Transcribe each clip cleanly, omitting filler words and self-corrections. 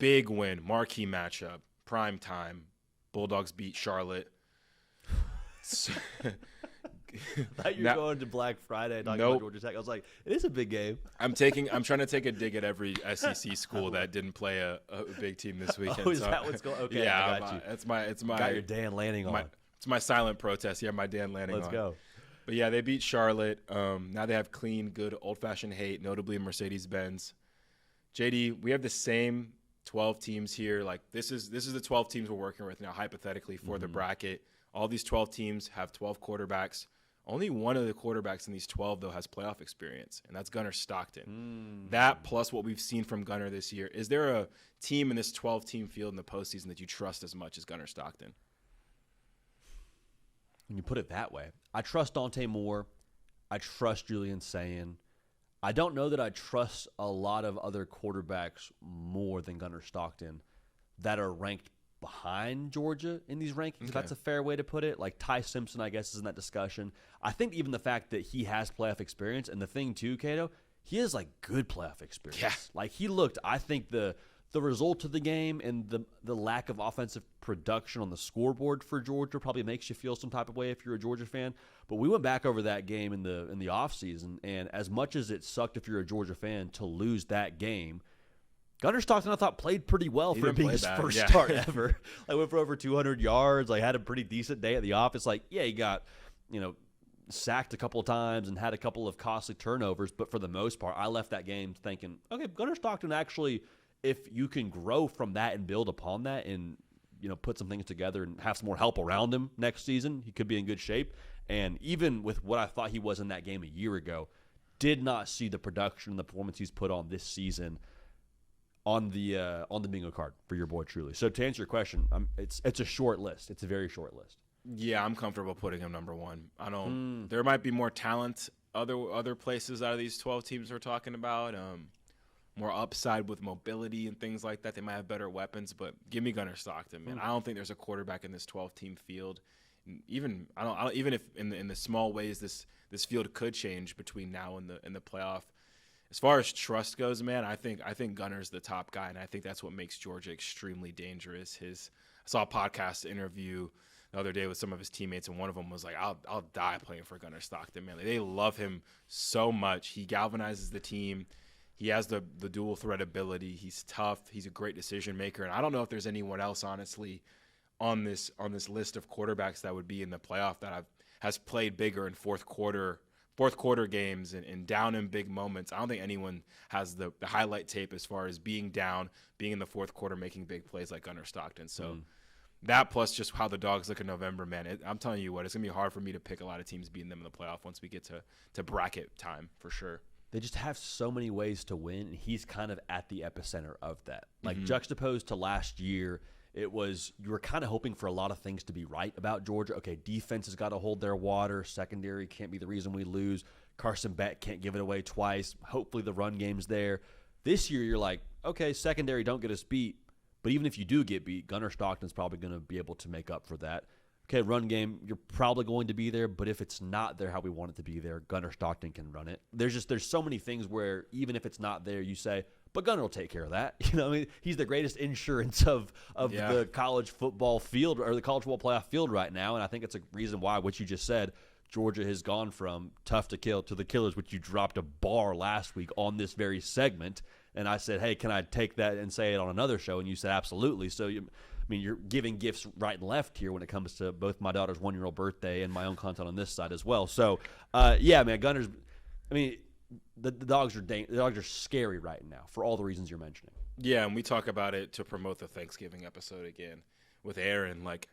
big win, marquee matchup, prime time. Bulldogs beat Charlotte. I thought you were going to Black Friday talking Nope. about Georgia Tech. I was like, it is a big game. I'm trying to take a dig at every SEC school that didn't play a big team this weekend. Oh, is that what's going? Okay, yeah, I got you. It's my Got your Dan Lanning on. It's my silent protest. Yeah, my Dan Lanning on. Let's go. But yeah, they beat Charlotte. Now they have clean, good, old-fashioned hate, notably Mercedes-Benz. JD, we have the same 12 teams here. Like this is the 12 teams we're working with now, hypothetically for the bracket. All these 12 teams have 12 quarterbacks. Only one of the quarterbacks in these 12, though, has playoff experience, and that's Gunnar Stockton. That plus what we've seen from Gunnar this year. Is there a team in this 12-team field in the postseason that you trust as much as Gunnar Stockton? When you put it that way, I trust Dante Moore. I trust Julian Sayin. I don't know that I trust a lot of other quarterbacks more than Gunnar Stockton that are ranked behind Georgia in these rankings, if that's a fair way to put it. Like Ty Simpson, I guess, is in that discussion. I think even the fact that he has playoff experience, and the thing too, Cato, he has like good playoff experience. Yeah. Like he looked, I think the result of the game and the lack of offensive production on the scoreboard for Georgia probably makes you feel some type of way if you're a Georgia fan. But we went back over that game in the offseason, and as much as it sucked if you're a Georgia fan to lose that game, Gunnar Stockton, I thought, played pretty well for being his first start ever. Like, went for over 200 yards, like, had a pretty decent day at the office. Like, yeah, he got, sacked a couple of times and had a couple of costly turnovers, but for the most part, I left that game thinking, okay, Gunnar Stockton actually, if you can grow from that and build upon that and, put some things together and have some more help around him next season, he could be in good shape. And even with what I thought he was in that game a year ago, did not see the production and the performance he's put on this season on the bingo card for your boy truly. So to answer your question, it's a short list. It's a very short list. Yeah, I'm comfortable putting him number one. I don't. There might be more talent other places out of these 12 teams we're talking about. More upside with mobility and things like that. They might have better weapons, but give me Gunnar Stockton, man. I don't think there's a quarterback in this 12-team field. Even if in the small ways this field could change between now and the playoff. As far as trust goes, man, I think Gunner's the top guy, and I think that's what makes Georgia extremely dangerous. I saw a podcast interview the other day with some of his teammates, and one of them was like, I'll die playing for Gunnar Stockton, man. Like, they love him so much. He galvanizes the team. He has the dual threat ability. He's tough. He's a great decision maker, and I don't know if there's anyone else, honestly, on this list of quarterbacks that would be in the playoff that has played bigger in fourth quarter games and down in big moments. I don't think anyone has the highlight tape as far as being down, being in the fourth quarter, making big plays like Gunnar Stockton. So that plus just how the Dogs look in November, man, I'm telling you what, it's going to be hard for me to pick a lot of teams beating them in the playoff once we get to bracket time for sure. They just have so many ways to win, and he's kind of at the epicenter of that. Like juxtaposed to last year, it was you were kind of hoping for a lot of things to be right about Georgia. Okay, defense has got to hold their water. Secondary can't be the reason we lose. Carson Beck can't give it away twice. Hopefully the run game's there. This year you're like, okay, secondary don't get us beat. But even if you do get beat, Gunnar Stockton's probably going to be able to make up for that. Okay, run game, you're probably going to be there, but if it's not there how we want it to be there, Gunnar Stockton can run it. There's so many things where even if it's not there, you say, but Gunnar will take care of that. He's the greatest insurance of the college football field or the college football playoff field right now, and I think it's a reason why what you just said, Georgia has gone from tough to kill to the killers, which you dropped a bar last week on this very segment, and I said, hey, can I take that and say it on another show? And you said absolutely. So you're giving gifts right and left here when it comes to both my daughter's 1-year-old birthday and my own content on this side as well. So, yeah, man, Gunner's. The Dogs are scary right now for all the reasons you're mentioning. Yeah, and we talk about it to promote the Thanksgiving episode again with Aaron. Like,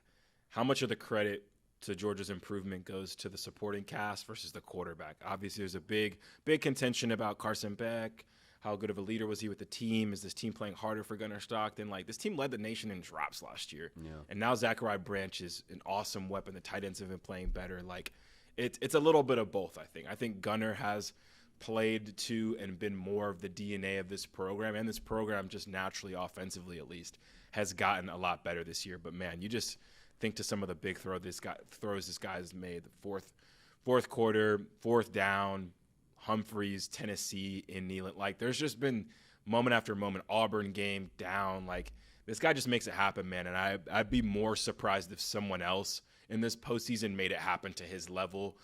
how much of the credit to Georgia's improvement goes to the supporting cast versus the quarterback? Obviously, there's a big contention about Carson Beck. How good of a leader was he with the team? Is this team playing harder for Gunnar Stockton? Like, this team led the nation in drops last year. Yeah. And now Zachariah Branch is an awesome weapon. The tight ends have been playing better. Like, it's a little bit of both, I think. I think Gunnar has played to and been more of the DNA of this program, and this program just naturally, offensively at least, has gotten a lot better this year. But, man, you just think to some of the big throws this guy's made. The fourth quarter, fourth down, Humphreys, Tennessee, in Neyland. Like, there's just been moment after moment. Auburn game down. Like, this guy just makes it happen, man. And I'd be more surprised if someone else in this postseason made it happen to his level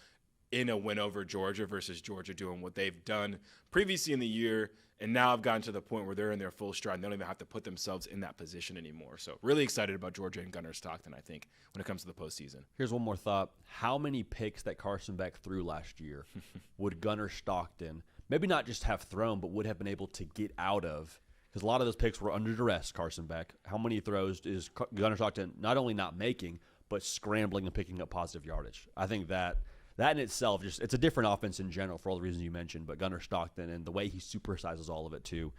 in a win over Georgia versus Georgia doing what they've done previously in the year. And now I've gotten to the point where they're in their full stride and they don't even have to put themselves in that position anymore. So really excited about Georgia and Gunnar Stockton, I think, when it comes to the postseason. Here's one more thought. How many picks that Carson Beck threw last year would Gunnar Stockton maybe not just have thrown, but would have been able to get out of? Because a lot of those picks were under duress, Carson Beck. How many throws is Gunnar Stockton not only not making, but scrambling and picking up positive yardage? I think that in itself, just it's a different offense in general for all the reasons you mentioned, but Gunnar Stockton and the way he supersizes all of it too,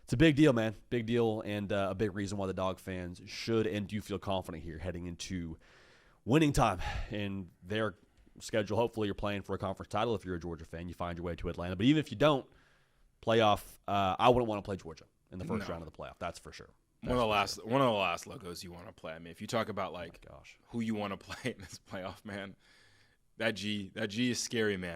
it's a big deal, man. Big deal, and a big reason why the Dog fans should and do feel confident here heading into winning time in their schedule. Hopefully you're playing for a conference title if you're a Georgia fan. You find your way to Atlanta. But even if you don't, playoff, I wouldn't want to play Georgia in the first round of the playoff. That's for sure. One of the last logos you want to play. I mean, if you talk about, like, who you want to play in this playoff, man, that G is scary, man.